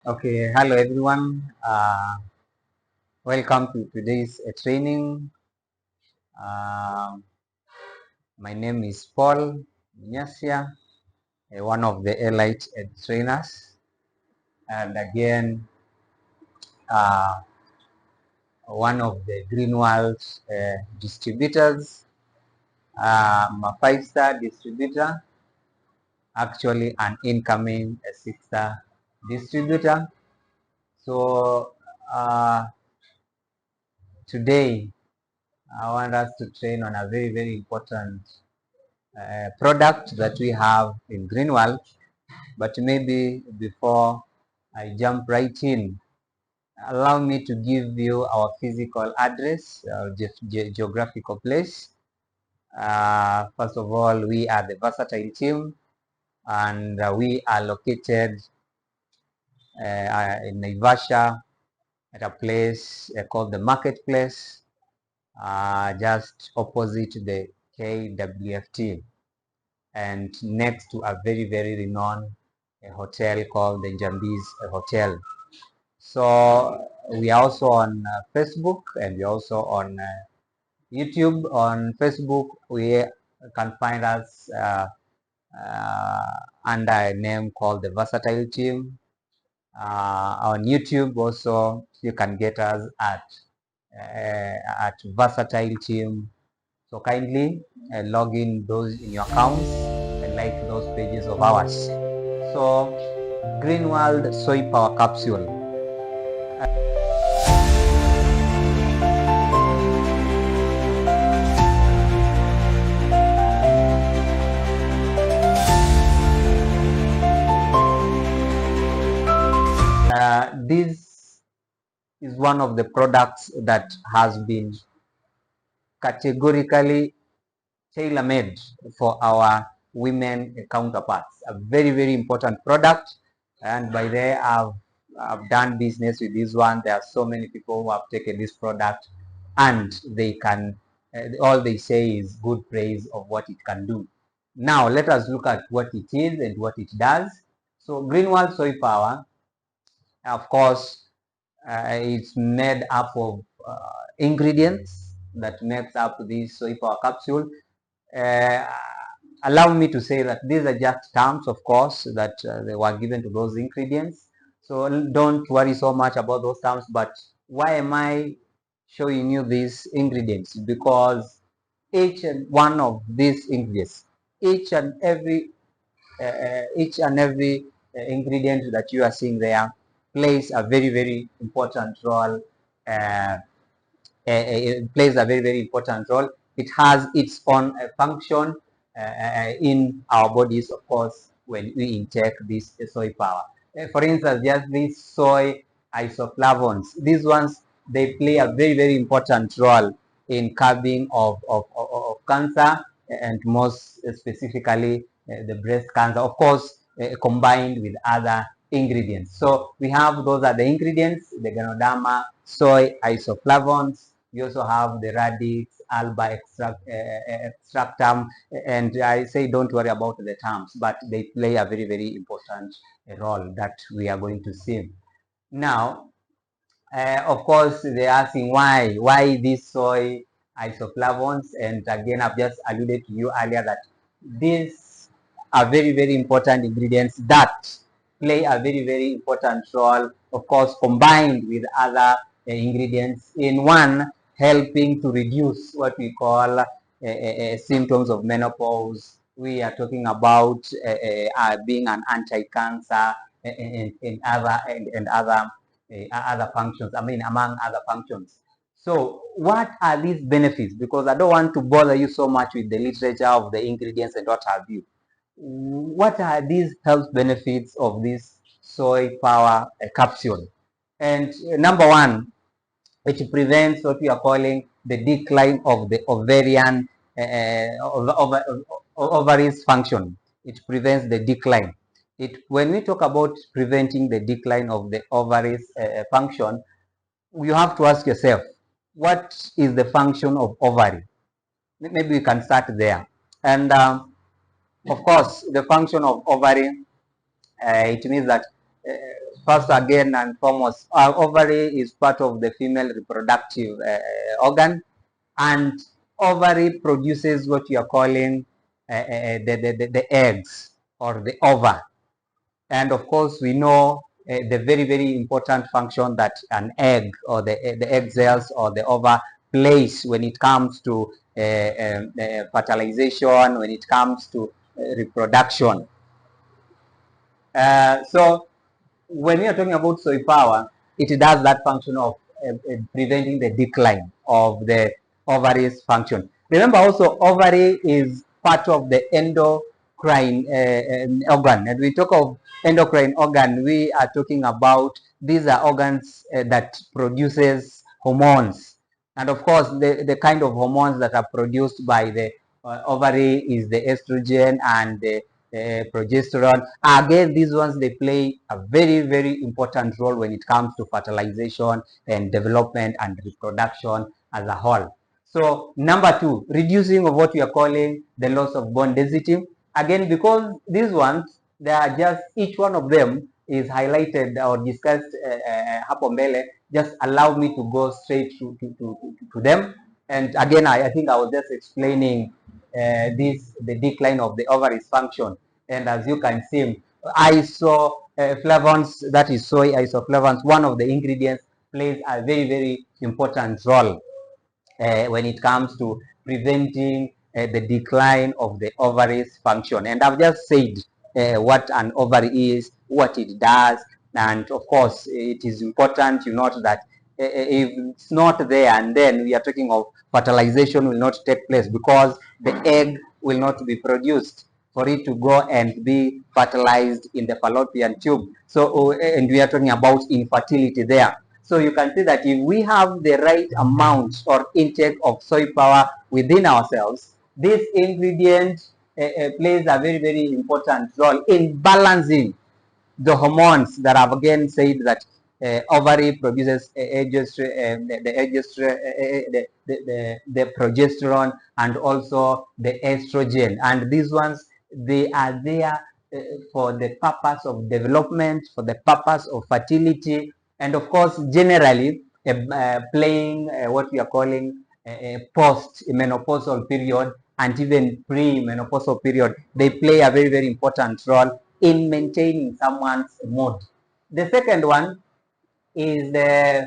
Okay, hello everyone. Welcome to today's training. Um my name is Paul Nyasia, one of the elite trainers, and again, uh, one of the Greenwald distributors. I'm a five-star distributor, actually an incoming six-star distributor. So today, I want us to train on a very important product that we have in Greenwald. But maybe before I jump right in, allow me to give you our physical address, geographical place. First of all, we are the versatile team, and we are located in Naivasha at a place called the Marketplace, just opposite the KWFT, and next to a very renowned hotel called the Njambis Hotel. So we are also on Facebook, and we are also on YouTube. On Facebook, we can find us under a name called the Versatile Team. On YouTube also, you can get us at Versatile Team. So kindly log in those in your accounts and like those pages of ours. So Greenwald Soy Power Capsule. This is one of the products that has been categorically tailor-made for our women counterparts. A very important product, and by there I've done business with this one. There are so many people who have taken this product, and they can all they say is good praise of what it can do. Now let us look at what it is and what it does. So Greenwald Soy Power, of course, it's made up of ingredients that makes up this soy power capsule. Uh, Allow me to say that these are just terms, of course, that they were given to those ingredients. So don't worry so much about those terms. But why am I showing you these ingredients? Because each and one of these ingredients, each and every ingredient that you are seeing there plays a very important role. Uh, it plays a very important role. It has its own function in our bodies, of course, when we intake this soy power. For instance, just these soy isoflavones, these ones, they play a very important role in curbing of cancer, and most specifically the breast cancer, of course, combined with other ingredients. So we have, those are the ingredients: the ganoderma, soy isoflavones. We also have the radix, alba extractum, and I say don't worry about the terms, but they play a very important role that we are going to see. Now, of course, they're asking why this soy isoflavones, and again, I've just alluded to you earlier that these are very important ingredients that play a very important role, of course, combined with other ingredients in one, helping to reduce what we call symptoms of menopause. We are talking about being an anti-cancer and other functions, I mean, among other functions. So what are these benefits? Because I don't want to bother you so much with the literature of the ingredients and what have you. What are these health benefits of this soy power capsule? And number one, it prevents what we are calling the decline of the ovarian ovaries function. It prevents the decline. When we talk about preventing the decline of the ovaries function, you have to ask yourself, what is the function of ovary? Maybe we can start there. And of course, the function of ovary, it means that first again and foremost, our ovary is part of the female reproductive organ, and ovary produces what you are calling the eggs or the ova. And of course, we know the very, very important function that an egg or the egg cells or the ova plays when it comes to fertilization, when it comes to reproduction. So when we are talking about soy power, it does that function of preventing the decline of the ovaries function. Remember also, ovary is part of the endocrine organ. And we talk of endocrine organ, we are talking about these are organs that produces hormones. And of course, the kind of hormones that are produced by the ovary is the estrogen and the progesterone. Again, these ones, they play a very, very important role when it comes to fertilization and development and reproduction as a whole. So number two, reducing of what we are calling the loss of bone density. Again, because these ones, they are just, each one of them is highlighted or discussed hapo mbele. Just allow me to go straight to them. And again, I think I was just explaining the decline of the ovaries function. And as you can see, isoflavones, that is soy isoflavones, one of the ingredients, plays a very, very important role when it comes to preventing the decline of the ovaries function. And I've just said what an ovary is, what it does, and of course, it is important you note that if it's not there, and then we are talking of fertilization will not take place because the egg will not be produced for it to go and be fertilized in the fallopian tube. So, and we are talking about infertility there. So you can see that if we have the right amount or intake of soy power within ourselves, this ingredient plays a very, very important role in balancing the hormones that I've again said that ovary produces the progesterone and also the estrogen, and these ones, they are there for the purpose of development, for the purpose of fertility, and of course generally playing what we are calling a post-menopausal period and even pre-menopausal period. They play a very, very important role in maintaining someone's mood. The second one is the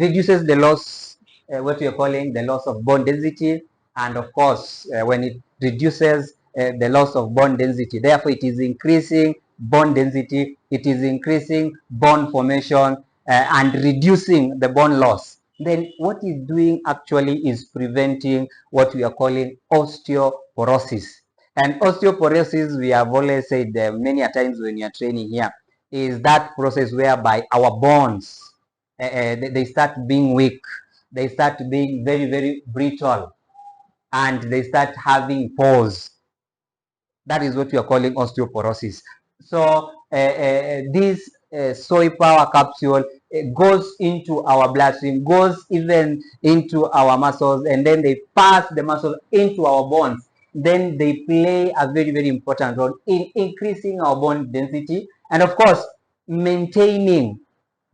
reduces the loss, what we are calling the loss of bone density, and of course when it reduces the loss of bone density, therefore it is increasing bone density, it is increasing bone formation and reducing the bone loss. Then what it's doing actually is preventing what we are calling osteoporosis. And osteoporosis, we have always said many a times when you are training here, is that process whereby our bones they start being weak, they start being very, very brittle, and they start having pores. That is what we are calling osteoporosis. So this soy power capsule goes into our bloodstream, goes even into our muscles, and then they pass the muscle into our bones. Then they play a very, very important role in increasing our bone density and of course maintaining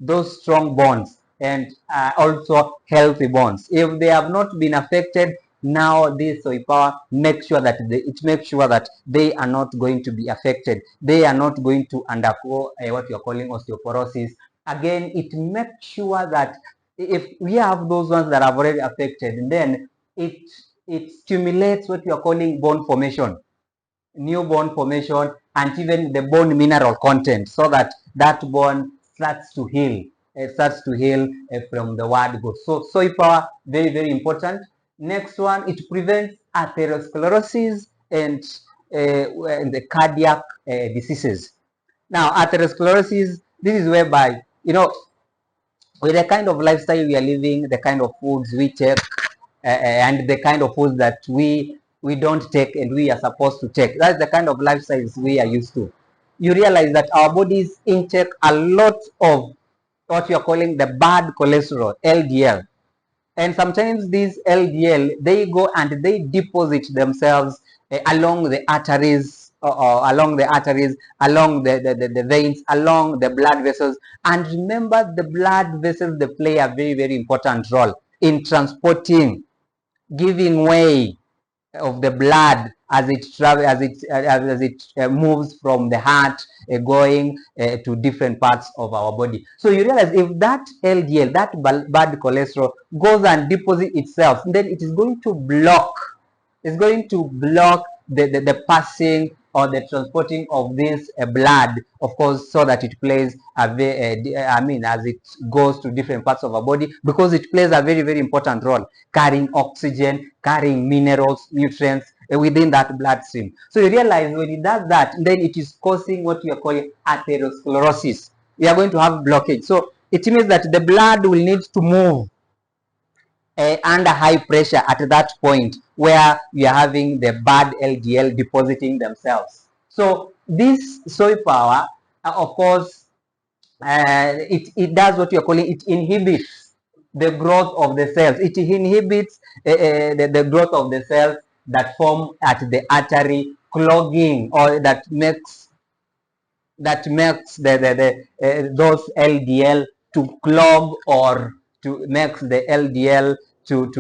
those strong bonds and also healthy bonds. If they have not been affected, now this soy power makes sure that they are not going to be affected. They are not going to undergo what you're calling osteoporosis. Again, it makes sure that if we have those ones that are already affected, then it stimulates what you are calling bone formation, new bone formation, and even the bone mineral content, so that that bone starts to heal. From the word go. So soy power, very, very important. Next one, it prevents atherosclerosis and the cardiac diseases. Now, atherosclerosis, this is whereby, you know, with the kind of lifestyle we are living, the kind of foods we take, and the kind of foods that we don't take and we are supposed to take. That's the kind of lifestyles we are used to. You realize that our bodies intake a lot of what you are calling the bad cholesterol, LDL. And sometimes these LDL, they go and they deposit themselves along the arteries along the arteries, along the veins, along the blood vessels. And remember, the blood vessels, they play a very, very important role in transporting, giving way of the blood as it travels, as it moves from the heart, going to different parts of our body. So you realize, if that LDL, that bad cholesterol, goes and deposits itself, then it is going to block, the passing or the transporting of this blood, of course, so that it plays a very, as it goes to different parts of our body, because it plays a very, very important role, carrying oxygen, carrying minerals, nutrients within that bloodstream. So you realize, when it does that, then it is causing what we are calling atherosclerosis. We are going to have blockage. So it means that the blood will need to move under high pressure at that point where we are having the bad LDL depositing themselves. So this soy power, of course, it does what you are calling, it inhibits the growth of the cells. It inhibits the growth of the cells that form at the artery, clogging, or that makes those LDL to clog, or to makes the LDL to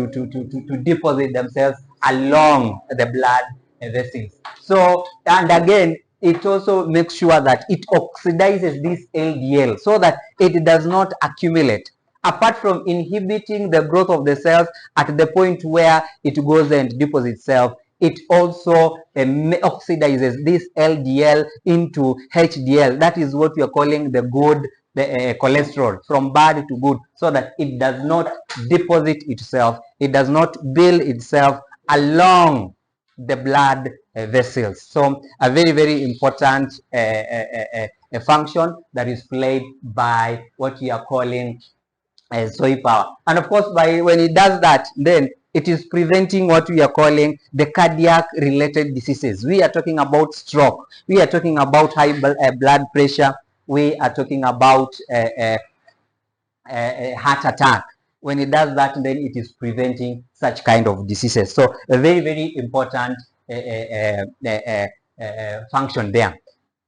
deposit themselves along the blood vessels. So, and again, it also makes sure that it oxidizes this LDL so that it does not accumulate. Apart from inhibiting the growth of the cells at the point where it goes and deposits itself, it also oxidizes this LDL into HDL. That is what we are calling the good cholesterol, from bad to good, so that it does not deposit itself, it does not build itself along the blood vessels. So a very, very important function that is played by what we are calling soy power. And of course, when it does that, then it is preventing what we are calling the cardiac related diseases. We are talking about stroke, we are talking about high blood pressure, we are talking about heart attack. When it does that, then it is preventing such kind of diseases. So a very, very important function there.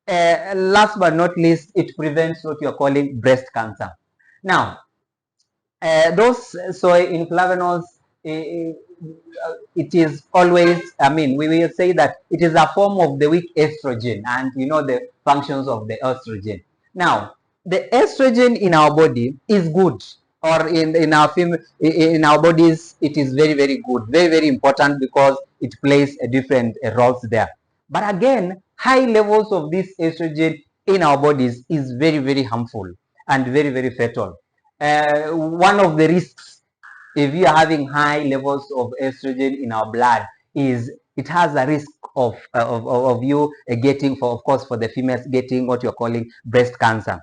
Last but not least, it prevents what you are calling breast cancer. Now, those soy inflavonoids, it is always, we will say that it is a form of the weak estrogen, and you know the functions of the estrogen. Now, the estrogen in our body is good, or in our bodies, it is very, very good, very, very important, because it plays a different roles there. But again, high levels of this estrogen in our bodies is very, very harmful and very, very fatal. One of the risks, if you are having high levels of estrogen in our blood, is it has a risk of you getting, of course, for the females, getting what you're calling breast cancer.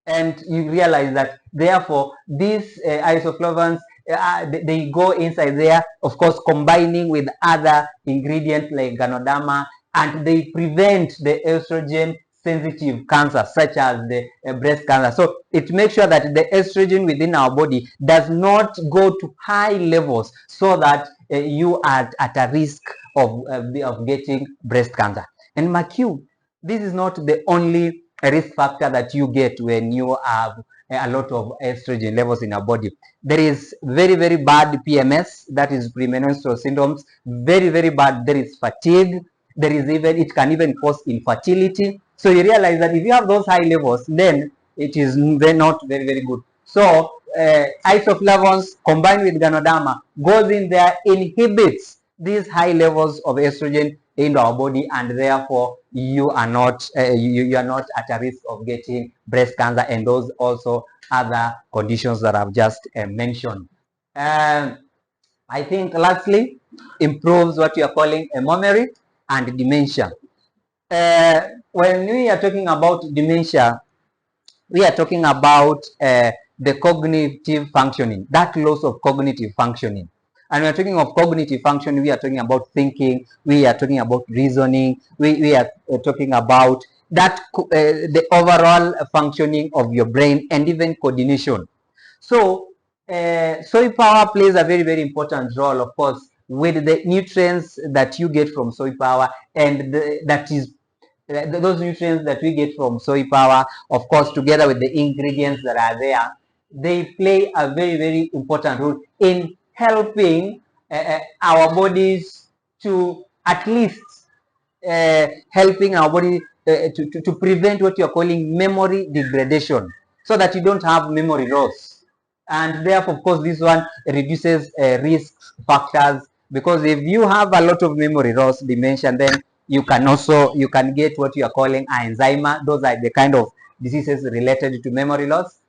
And you realize that, therefore, these isoflavones, they go inside there, of course, combining with other ingredients like ganoderma, and they prevent the estrogen sensitive cancer, such as the breast cancer. So it makes sure that the estrogen within our body does not go to high levels, so that you are at a risk of getting breast cancer. And mark you, this is not the only risk factor that you get when you have a lot of estrogen levels in our body. There is very, very bad PMS, that is premenstrual syndromes, very, very bad. There is fatigue. There is even, it can even cause infertility. So you realize that if you have those high levels, then it is not very, very good. So isoflavones combined with ganoderma goes in there, inhibits these high levels of estrogen in our body, and therefore you are not you are not at a risk of getting breast cancer and those also other conditions that I've just mentioned. I think lastly, improves what you are calling memory and dementia. When we are talking about dementia, we are talking about the cognitive functioning, that loss of cognitive functioning. And we're talking of cognitive function, we are talking about thinking, we are talking about reasoning, we are talking about that the overall functioning of your brain, and even coordination. So soy power plays a very, very important role, of course, with the nutrients that you get from soy power, and those nutrients that we get from soy power, of course, together with the ingredients that are there, they play a very, very important role in helping our bodies to at least helping our body to prevent what you're calling memory degradation, so that you don't have memory loss. And therefore, of course, this one reduces risk factors, because if you have a lot of memory loss, dementia, then you can get what you are calling Alzheimer. Those are the kind of diseases related to memory loss.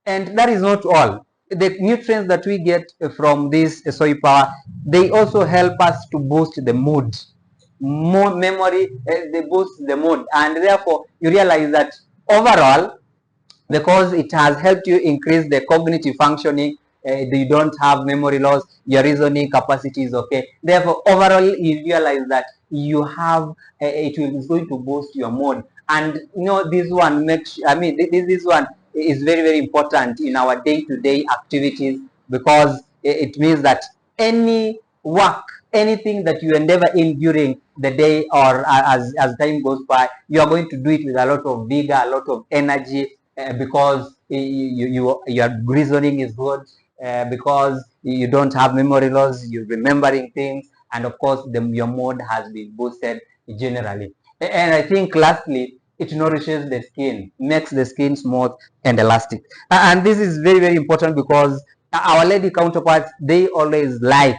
And that is not all. The nutrients that we get from this soy power, they also help us to boost the mood. More memory, they boost the mood, and therefore you realize that overall, because it has helped you increase the cognitive functioning, you don't have memory loss, your reasoning capacity is okay. Therefore, overall, you realize that you have is going to boost your mood. And this one makes, this one is very, very important in our day-to-day activities, because it means that any work, anything that you endeavor in during the day, or as time goes by, you are going to do it with a lot of vigor, a lot of energy, because your reasoning is good, because you don't have memory loss, you're remembering things, and of course your mood has been boosted generally. And I think lastly, it nourishes the skin, makes the skin smooth and elastic. And this is very, very important, because our lady counterparts, they always like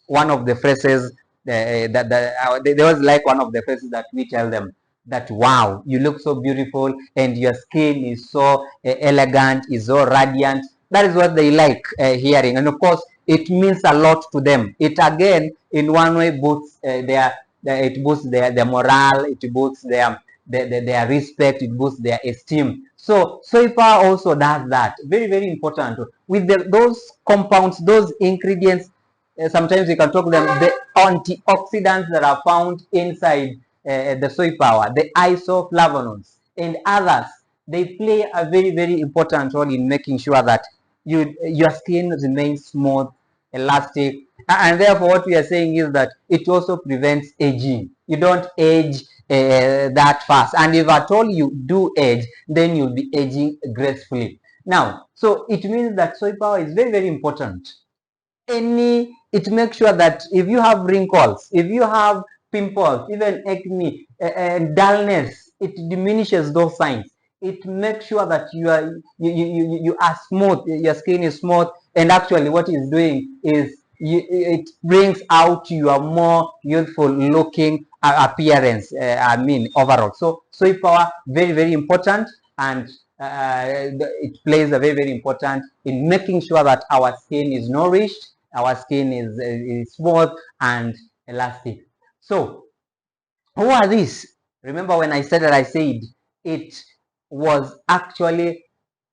one of the phrases they always like one of the phrases that we tell them, that wow, you look so beautiful, and your skin is so elegant, is so radiant. That is what they like hearing, and of course it means a lot to them. It again, in one way, boosts it boosts their morale, it boosts their respect, it boosts their esteem. So soy power also does that. Very, very important. With those compounds, those ingredients, sometimes we can talk them, the antioxidants that are found inside the soy power, the isoflavones and others, they play a very, very important role in making sure that your skin remains smooth, elastic, and therefore what we are saying is that it also prevents aging. You don't age that fast, and if at all you do age, then you'll be aging gracefully. Now, so it means that soy power is very, very important. It makes sure that if you have wrinkles, if you have pimples, even acne and dullness, it diminishes those signs. It makes sure that you are smooth, your skin is smooth, and actually what it's doing is it brings out your more youthful looking appearance, overall. So soy power, very, very important, and it plays a very, very important in making sure that our skin is nourished, our skin is smooth and elastic. So who are these? Remember when I said that, I said it was actually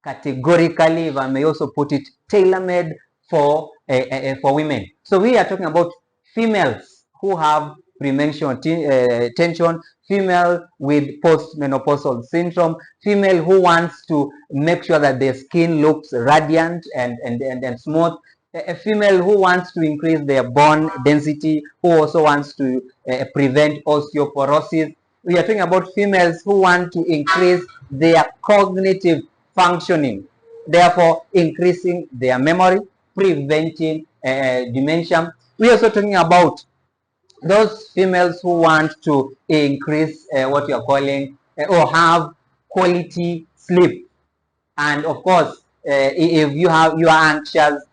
categorically, if I may also put it, tailor-made for women. So we are talking about females who have premenstrual tension, female with postmenopausal syndrome, female who wants to make sure that their skin looks radiant and smooth, a female who wants to increase their bone density, who also wants to prevent osteoporosis. We are talking about females who want to increase their cognitive functioning, therefore increasing their memory, preventing dementia. We are also talking about those females who want to increase what you are calling or have quality sleep. And of course, if you are anxious,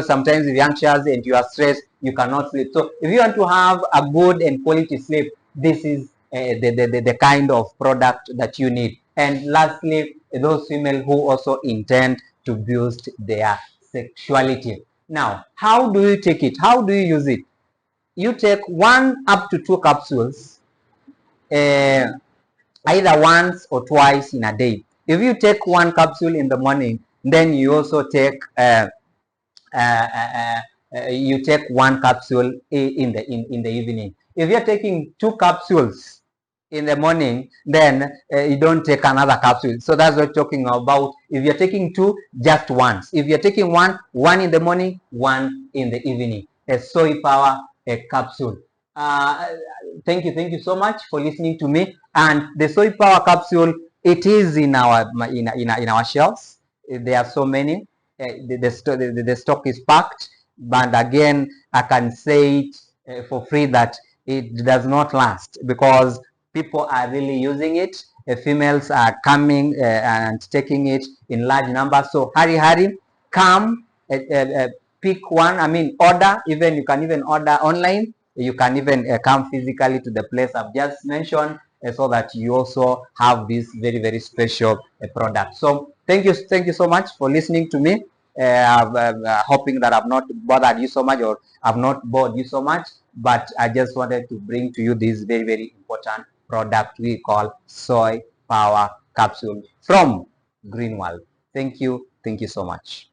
sometimes if you're anxious and you are stressed, you cannot sleep. So if you want to have a good and quality sleep, this is the kind of product that you need. And lastly, those females who also intend to boost their sexuality. Now, how do you take it? How do you use it? You take 1 up to 2 capsules, either once or twice in a day. If you take 1 capsule in the morning, then you also take 1 capsule in the evening. If you're taking 2 capsules in the morning, then you don't take another capsule. So that's what we're talking about. If you're taking 2, just once. If you're taking one in the morning, 1 in the evening. A soy power capsule. Thank you so much for listening to me. And the soy power capsule, it is in our shelves. There are so many. The stock is packed, but again, I can say it for free that it does not last, because people are really using it. Females are coming and taking it in large numbers. So hurry, come, pick one. I mean, order. Even you can even order online. You can even come physically to the place I've just mentioned, so that you also have this very special product. So thank you so much for listening to me. Hoping that I've not bothered you so much, or I've not bored you so much, but I just wanted to bring to you this very important product we call soy power capsule from Greenworld. Thank you so much.